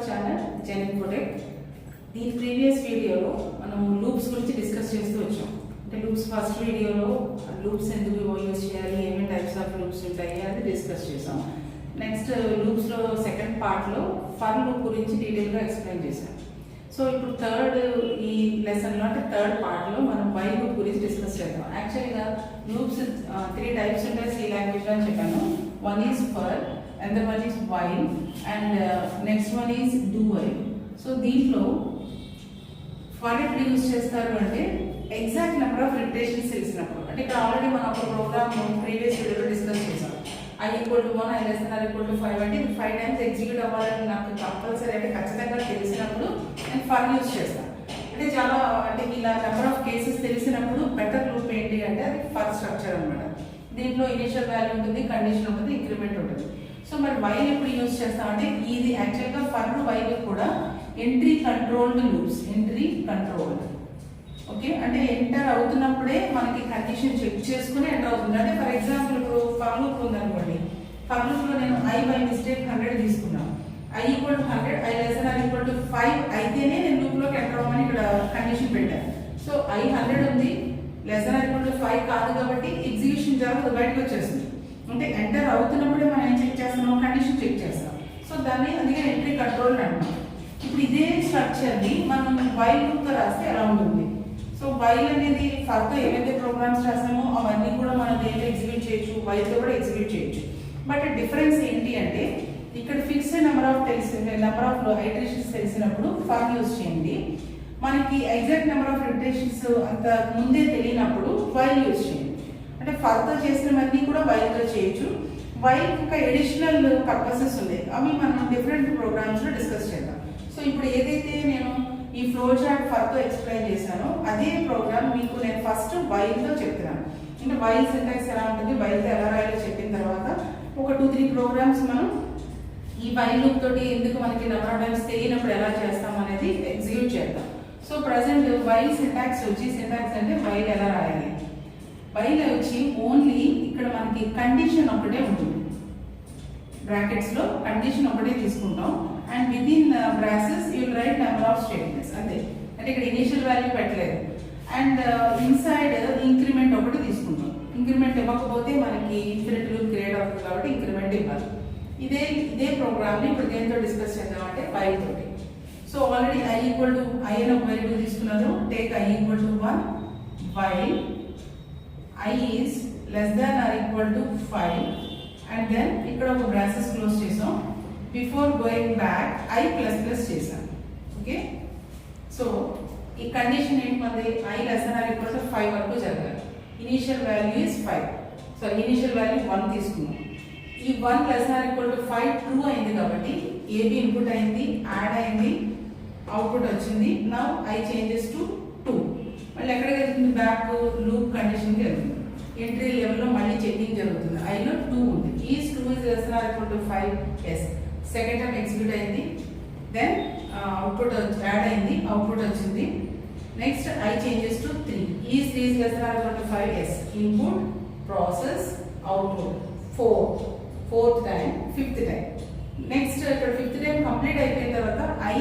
Channel జెన్ కోటెక్. దీని previous వీడియోలో మనం లూప్స్ గురించి డిస్కస్ చేస్తూ వచ్చాం. అంటే లూప్స్ ఫస్ట్ వీడియోలో లూప్స్ ఎందుకు యూజ్ చేయాలి, ఏమేమి టైప్స్ ఆఫ్ లూప్స్ ఉంటాయి అది డిస్కస్ చేసాం. నెక్స్ట్ లూప్స్లో సెకండ్ పార్ట్లో ఫర్ లూప్ గురించి డీటెయిల్గా ఎక్స్ప్లెయిన్ చేశాం. సో ఇప్పుడు థర్డ్ ఈ లెసన్లో అంటే థర్డ్ పార్ట్లో మనం వైల్ లూప్ గురించి డిస్కస్ చేద్దాం. యాక్చువల్గా లూప్స్ 3 టైప్స్ ఉంటాయి సి లాంగ్వేజ్లో అని చెప్పాను. One is for, another one is while, and next one is do while. So దీంట్లో ఫర్ ఎప్పుడు యూజ్ చేస్తారు అంటే ఎగ్జాక్ట్ నెంబర్ ఆఫ్ రిపిటేషన్స్ తెలిసినప్పుడు. అంటే ఇక్కడ ఆల్రెడీ మనం ఒక ప్రోగ్రామ్ ప్రీవియస్ వీడియోలో డిస్కస్ చేసాం. I equal to 1, I less than or equal to 5 అంటే 5 టైమ్స్ ఎగ్జిక్యూట్ అవ్వాలని నాకు కంపల్సరీ అంటే ఖచ్చితంగా తెలిసినప్పుడు నేను ఫర్ యూజ్ చేస్తాను. అంటే చాలా అంటే ఇలా నెంబర్ ఆఫ్ కేసెస్ తెలిసినప్పుడు బెటర్ లూప్ ఏంటి అంటే అది ఫర్ స్ట్రక్చర్ అనమాట. దీంట్లో ఇనిషియల్ వాల్యూ ఉంటుంది, కండిషన్ ఉంటుంది, ఇంక్రిమెంట్ ఉంటుంది. సో మరి వైల్ ఎప్పుడు యూజ్ చేస్తామంటే ఇది యాక్చువల్గా ఫర్ వైల్ కూడా entry controlled loops. Entry controlled okay, అంటే ఎంటర్ అవుతున్నప్పుడే మనకి కండిషన్ చెక్ చేసుకుని ఎంటర్ అవుతుంది. అంటే ఫర్ ఎగ్జాంపుల్ ఇప్పుడు ఫర్ లూప్ ఉందనుకోండి, ఫర్ లూప్లో నేను ఐ బై మిస్టేక్ 100 తీసుకున్నాను. I equal to 100, I less or equal to 5 అయితేనే నేను లూప్లోకి ఎంటర్ అవ్వమని ఇక్కడ కండిషన్ పెట్టాను. సో ఐ 100 ఉంది, లెస్ ఆర్ ఈక్వల్ టు 5 కాదు కాబట్టి ఎగ్జిక్యూషన్ జరగదు, బయటకు వచ్చేస్తుంది. అంటే ఎంటర్ అవుతున్నప్పుడే మనం ఏం చెక్ చేస్తున్నాం, కండిషన్ చెక్ చేస్తాం. సో దాన్ని అందుకే ఎంట్రీ కంట్రోల్ అంటాం. ఇప్పుడు ఇదే స్ట్రక్చర్ని మనం వైల్ లూప్తో రాస్తే ఎలా ఉంటుంది. సో వైల్ అనేది ఫర్తో ఏవైతే ప్రోగ్రామ్స్ రాస్తామో అవన్నీ కూడా మనం దేంట్లో ఎగ్జిక్యూట్ చేయొచ్చు, వైల్తో కూడా ఎగ్జిక్యూట్ చేయొచ్చు. బట్ డిఫరెన్స్ ఏంటి అంటే ఇక్కడ ఫిక్స్డ్ నెంబర్ ఆఫ్ ఐటరేషన్స్ తెలిసినప్పుడు ఫర్ యూజ్ చేయండి. మనకి ఎగ్జాక్ట్ నెంబర్ ఆఫ్ ఇటరేషన్స్ అంత ముందే తెలియనప్పుడు వైల్ యూజ్ చేయండి. అంటే ఫర్తో చేసినవన్నీ కూడా వైల్తో చేయొచ్చు. వైల్ ఒక ఎడిషనల్ పర్పసెస్ ఉన్నాయి, అవి మనం డిఫరెంట్ ప్రోగ్రామ్స్లో డిస్కస్ చేద్దాం. సో ఇప్పుడు ఏదైతే నేను ఈ ఫ్లో చార్ట్ ఫర్తో ఎక్స్ప్లెయిన్ చేశానో అదే ప్రోగ్రామ్ మీకు నేను ఫస్ట్ వైల్తో చెప్తున్నాను. అంటే వైల్ సింటాక్స్ ఎలా ఉంటుంది, వైల్తో ఎలా రాయాలో చెప్పిన తర్వాత ఒక 2-3 ప్రోగ్రామ్స్ మనం ఈ వైల్ లూప్ తోటి ఎందుకు మనకి నెంబర్ ఆఫ్ టైమ్స్ తెలియనప్పుడు ఎలా చేస్తాం అనేది ఎగ్జిక్యూట్ చేద్దాం. సో ప్రజెంట్ వైల్ సింటాక్స్ వచ్చి, సింటాక్స్ అంటే వైల్ ఎలా రాయాలి. వైల్ వచ్చి ఓన్లీ ఇక్కడ మనకి కండిషన్ ఒకటే ఉంటుంది, బ్రాకెట్స్లో కండిషన్ ఒకటే తీసుకుంటాం. And with in braces you will write number of statements అంతే. అంటే ఇక్కడ ఇనిషియల్ వాల్యూ పెట్టలేదు. అండ్ ఇన్సైడ్ ఇంక్రిమెంట్ ఒకటి తీసుకుంటాం. ఇంక్రిమెంట్ ఇవ్వకపోతే మనకి ఇన్ఫినిట్ లూప్ క్రియేట్ అవుతుంది కాబట్టి ఇంక్రిమెంట్ ఇవ్వాలి. ఇదే ప్రోగ్రామ్ని ఇప్పుడు దేంతో డిస్కస్ చేద్దామంటే వైల్ తోటి. So already I equal to I అని ఒక వేరియబుల్ తీసుకున్నారు. Take I equal to 1 while I is less than or equal to 5 and then ఇక్కడ ఒక బ్రాసెస్ క్లోజ్ చేసాం. Before going back I plus plus చేసాం. Okay, so ఈ condition ఏంటంటే I less than or equal to 5 వరకు జరగాలి. Initial value is 5, so initial value 1 తీసుకున్నాం. ఈ 1 less than or equal to 5 true అయింది కాబట్టి AB ఇన్పుట్ అయింది, యాడ్ అయింది, అవుట్పుట్ వచ్చింది. Now I changes to 2. మళ్ళీ ఎక్కడికి వెళ్తుంది, బ్యాక్ లూప్ కండిషన్కి వెళ్తుంది. ఎంట్రీ లెవెల్లో మళ్ళీ చెకింగ్ జరుగుతుంది. ఐలో 2 ఉంది, is 2 is less than or equal to 5 yes. Second time execute అయింది, దెన్ అవుట్పుట్ యాడ్ అయింది, అవుట్పుట్ వచ్చింది. Next I changes to 3, is 3 is less than or equal to 5 yes. Input, process, output 4th time, 5th time. Next ఇక్కడ 5th time complete అయిపోయిన తర్వాత I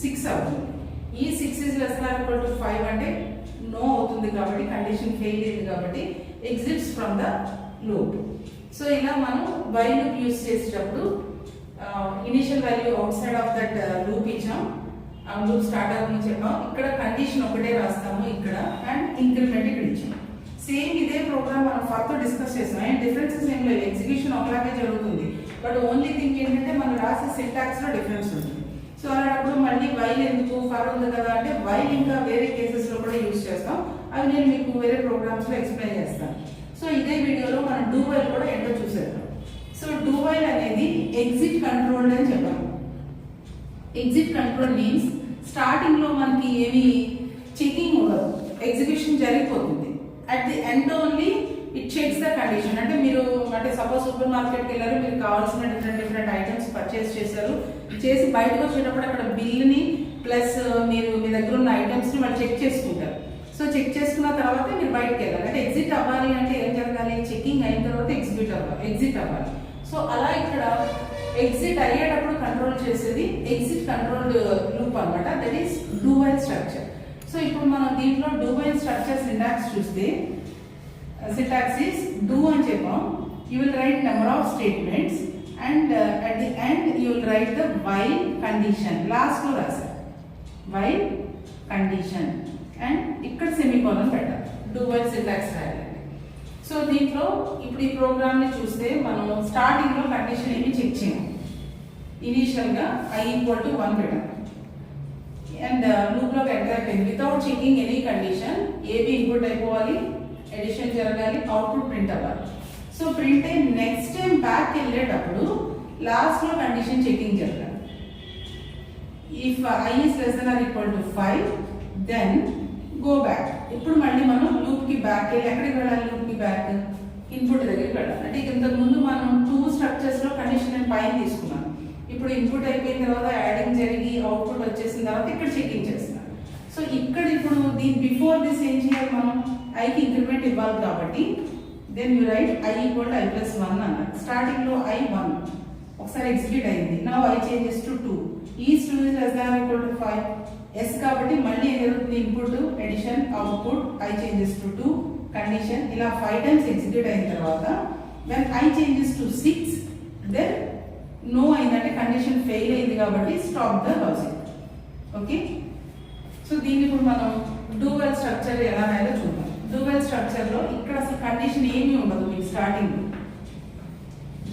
6 అవుతుంది. ఈ 6 is less than or equal to 5 అంటే no అవుతుంది కాబట్టి condition fail అయింది కాబట్టి exits from the loop. So ఇలా మనం వైల్ లూప్ యూజ్ చేసేటప్పుడు initial value out side of that loop ఇచ్చాం, లూప్ స్టార్ట్ అవ్వని చెప్పాం. ఇక్కడ కండిషన్ ఒకటే రాస్తాము ఇక్కడ, అండ్ ఇంక్రిమెంట్ ఇక్కడ ఇచ్చాం. సేమ్ ఇదే ప్రోగ్రామ్ మనం ఫర్తో డిస్కస్ చేస్తాం. అండ్ డిఫరెన్సెస్ ఏం లేదు, ఎగ్జిక్యూషన్ ఒకలాగే జరుగుతుంది. బట్ ఓన్లీ థింగ్ ఏంటంటే మనం రాసే సింటాక్స్లో డిఫరెన్స్ ఉంటుంది. సో అలాంటప్పుడు మళ్ళీ వైల్ ఎందుకు, ఫర్ ఉంది కదా అంటే వైల్ ఇంకా వేరే కేసెస్లో కూడా యూజ్ చేస్తాం. అవి నేను మీకు వేరే ప్రోగ్రామ్స్లో ఎక్స్ప్లెయిన్ చేస్తాను. సో ఇదే వీడియోలో మనం డూ వైల్ కూడా ఏంటో చూసేద్దాం. సో డూ వైల్ అనేది ఎగ్జిట్ కంట్రోల్డ్ అని చెప్పాము. ఎగ్జిట్ కంట్రోల్ మీన్స్ స్టార్టింగ్లో మనకి ఏమి చెకింగ్ ఉండదు, ఎగ్జిక్యూషన్ జరిగిపోతుంది. At the end only it checks the condition. అంటే మీరు అంటే సపోజ్ సూపర్ మార్కెట్కి వెళ్ళారు, మీరు కావాల్సిన డిఫరెంట్ ఐటమ్స్ పర్చేస్ చేశారు, చేసి బయటకు వచ్చేటప్పుడు అక్కడ బిల్ని ప్లస్ మీరు మీ దగ్గర ఉన్న ఐటమ్స్ని వాళ్ళు చెక్ చేసుకుంటారు. సో చెక్ చేసుకున్న తర్వాత మీరు బయటకు వెళ్ళాలి. అంటే ఎగ్జిట్ అవ్వాలి అంటే ఏం జరగాలి, చెకింగ్ అయిన తర్వాత ఎగ్జిట్ అవ్వాలి. సో అలా ఇక్కడ ఎగ్జిట్ అయ్యేటప్పుడు కంట్రోల్ చేసేది ఎగ్జిట్ కంట్రోల్డ్ లూప్ అన్నమాట, that is do while structure. So ఇప్పుడు మనం దీంట్లో డూ వైల్ స్ట్రక్చర్ సింటాక్స్ చూస్తే సింటాక్స్ ఈస్ డూ అని చెప్పాం. You will write number of statements and at the end you will write the while condition. లాస్ట్లో రాశారు while condition and ఇక్కడ semicolon పెట్టాలి. డూ వైల్ సింటాక్స్ రాయాలండి. సో దీంట్లో ఇప్పుడు ఈ ప్రోగ్రామ్ ని చూస్తే మనం స్టార్టింగ్ లో కండిషన్ ఏమి చెక్ చేయం. ఇనీషియల్ గా i ఈక్వల్ టు 1 పెట్టాం అండ్ లూప్ లోకి ఎంటర్ అయిపోయింది. Without checking any condition A B input అయిపోవాలి, ఎడిషన్ జరగాలి, అవుట్పుట్ ప్రింట్ అవ్వాలి. సో ప్రింట్ అయి నెక్స్ట్ టైం బ్యాక్ వెళ్ళేటప్పుడు లాస్ట్ లో కండిషన్ చెకింగ్ జరగాలి. If i is less than or equal to 5 then go back. ఇప్పుడు మళ్ళీ మనం లూప్ కి బ్యాక్ వెళ్ళి ఎక్కడికి వెళ్ళాలి? లూప్ కి బ్యాక్ ఇన్పుట్ దగ్గరికి వెళ్ళాలి. అంటే ఇంతకు ముందు మనం 2 స్ట్రక్చర్స్ లో కండిషన్ పైన తీసుకున్నాం. ఇప్పుడు ఇన్పుట్ అయిపోయిన తర్వాత యాడింగ్ జరిగి అవుట్పుట్ వచ్చేసిన తర్వాత ఇక్కడ చెకింగ్ చేస్తున్నాం. సో ఇక్కడ ఇప్పుడు దీని బిఫోర్ దిస్ ఏం చేయాలి? మనం ఐకి ఇంక్రిమెంట్ ఇవ్వాలి కాబట్టి then you write i equal to i plus 1 అన్నారు. స్టార్టింగ్ లో i 1 ఒకసారి ఎగ్జిక్యూట్ అయింది. Now i changes to 2. Is 2 is less than equal to 5. Yes కాబట్టి మళ్ళీ ఏం జరుగుతుంది? Input, addition, output, i changes to 2, condition ఇలా 5 టైమ్స్ ఎగ్జిక్యూట్ అయిన తర్వాత when i changes to 6 then no అయిందంటే కండిషన్ ఫెయిల్ అయింది కాబట్టి stop the logic. Okay, so దీన్ని ఇప్పుడు మనం డూ వైల్ స్ట్రక్చర్ ఎలా రాయాలో చూద్దాం. డూ వైల్ స్ట్రక్చర్ లో ఇక్కడ అసలు కండిషన్ ఏమీ ఉండదు. మీకు స్టార్టింగ్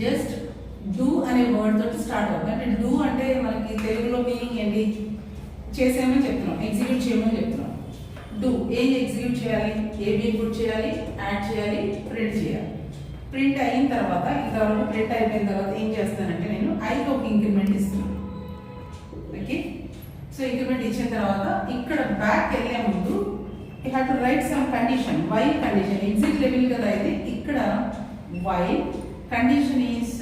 జస్ట్ డూ అనే వర్డ్ తోటి స్టార్ట్ అవుతుంది. అంటే డూ అంటే మనకి తెలుగులో మీనింగ్ ఏంటి? చేసేమని చెప్తున్నాం, ఎగ్జిక్యూట్ చేయమని చెప్తున్నాం. డూ ఏం ఎగ్జిక్యూట్ చేయాలి? ఏబి ఇన్పుట్ చేయాలి, యాడ్ చేయాలి, ప్రింట్ చేయాలి. ప్రింట్ అయిన తర్వాత ఇంతవరకు ప్రింట్ అయిపోయిన తర్వాత ఏం చేస్తానంటే నేను ఐకి ఒక ఇంక్రిమెంట్ ఇస్తున్నాను. ఓకే, సో ఇంక్రిమెంట్ ఇచ్చిన తర్వాత ఇక్కడ బ్యాక్ వెళ్ళే ముందు you have to write some condition. While condition exit level కదా అయితే ఇక్కడ while condition is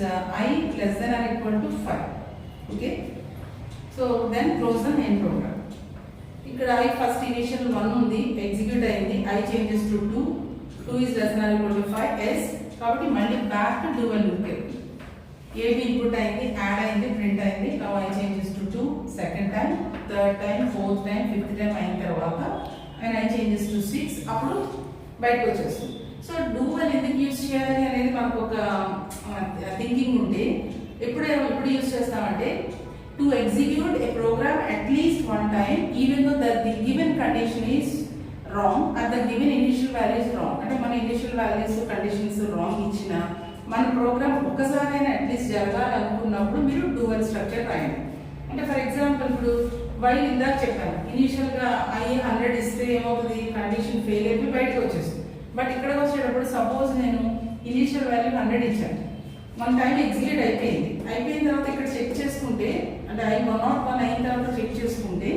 i less than or equal to 5. Okay, so then close the main program. ఇక్కడ i ఫస్ట్ ఇనిషియల్ 1 ఉంది, ఎగ్జిక్యూట్ అయింది. i changes to 2, 2 is less than or equal to 5. Yes కాబట్టి మళ్ళీ back do while loop వెళ్తుంది. A B input అయింది, add అయింది, print అయింది. Now i changes to 2 second time, third time, fourth time, fifth time అయిన తర్వాత and i changes to 6 అప్పుడు బయటకు వచ్చేస్తుంది. సో డూ వైల్ ఎందుకు యూజ్ చేయాలి అనేది మనకు ఒక థింకింగ్ ఉంటే ఎప్పుడు యూజ్ చేస్తామంటే to execute a program at least 1 time even though that the given condition is wrong and the given initial values wrong. అంటే మన ఇనిషియల్ వాల్యూస్ కండిషన్స్ రాంగ్ ఇచ్చిన మన ప్రోగ్రామ్ ఒక్కసారైనా అట్లీస్ట్ జరగాలనుకున్నప్పుడు మీరు డూ వైల్ స్ట్రక్చర్ రాయండి. అంటే ఫర్ ఎగ్జాంపుల్ ఇప్పుడు while ఇందాక చెప్పాను, ఇనిషియల్ గా i 100 ఇస్తే ఏమవుతుంది? కండిషన్ ఫెయిల్ అయిపోయి బయటకు వచ్చేస్తుంది. బట్ ఇక్కడ వచ్చేటప్పుడు సపోజ్ నేను ఇనిషియల్ వాల్యూ 100 ఇచ్చాను, 1 time ఎగ్జిక్యూట్ అయిపోయిన తర్వాత ఇక్కడ చెక్ చేసుకుంటే అంటే i 101 అయిన తర్వాత చెక్ చేసుకుంటే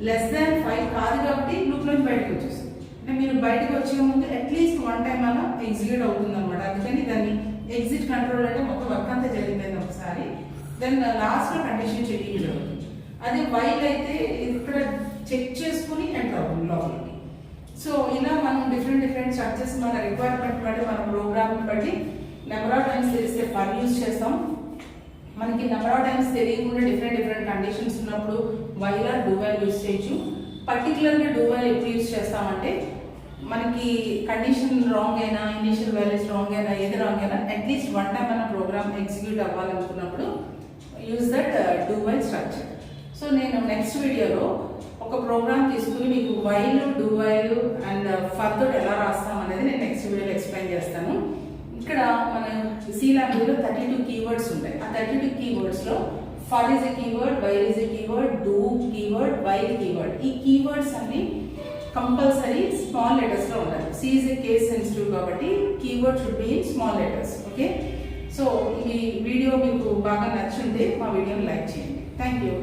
లెస్ దాన్ 5 కాదు కాబట్టి లూప్ లో బయటకు వచ్చేస్తుంది. అంటే మీరు బయటకు వచ్చే ముందు అట్లీస్ట్ 1 time అలా ఎగ్జిక్యూట్ అవుతుంది అనమాట. అందుకని దాన్ని ఎగ్జిట్ కంట్రోల్ అంటే మొత్తం వర్క్ అంతా జరిగిపోయింది ఒకసారి, దెన్ లాస్ట్ లో కండిషన్ చెకింగ్ జరుగుతుంది. అదే వైల్ అయితే ఇక్కడ చెక్ చేసుకుని ఎంటర్ అవుతుంది లోపలికి. సో ఇలా మనం డిఫరెంట్ స్ట్రక్చర్స్ మన రిక్వైర్మెంట్ బట్టి మన ప్రోగ్రామ్ బట్టి నెంబర్ ఆఫ్ టైమ్స్ తెలిస్తే ఫర్ యూజ్ చేస్తాం. మనకి నెంబర్ ఆఫ్ టైమ్స్ తెలియకుండా డిఫరెంట్ కండిషన్స్ ఉన్నప్పుడు while or do while use చేయొచ్చు. పర్టికులర్గా డూ వైల్ ఎప్పుడు యూజ్ చేస్తామంటే మనకి కండిషన్ రాంగ్ అయినా ఇనిషియల్ వాల్యూస్ రాంగ్ అయినా ఏది రాంగ్ అయినా అట్లీస్ట్ 1 time మన ప్రోగ్రామ్ ఎగ్జిక్యూట్ అవ్వాలనుకున్నప్పుడు use that do while structure. So నేను నెక్స్ట్ వీడియోలో ఒక ప్రోగ్రామ్ తీసుకుని మీకు while, do while and for తోటి ఎలా రాస్తాం అనేది నేను నెక్స్ట్ వీడియోలో ఎక్స్ప్లెయిన్ చేస్తాను. ఇక్కడ మన సి లాంగ్వేజ్లో 32 keywords ఉంటాయి. ఆ 32 keywords లో for is a keyword, while is a keyword, do keyword, while keyword. ఈ కీవర్డ్స్ అన్ని కంపల్సరీ స్మాల్ లెటర్స్ లో ఉండాలి. C is a case sensitive కాబట్టి keyword should be in small letters. Okay, so ఈ video మీకు బాగా నచ్చుంటే మా వీడియోని లైక్ చేయండి. Thank you.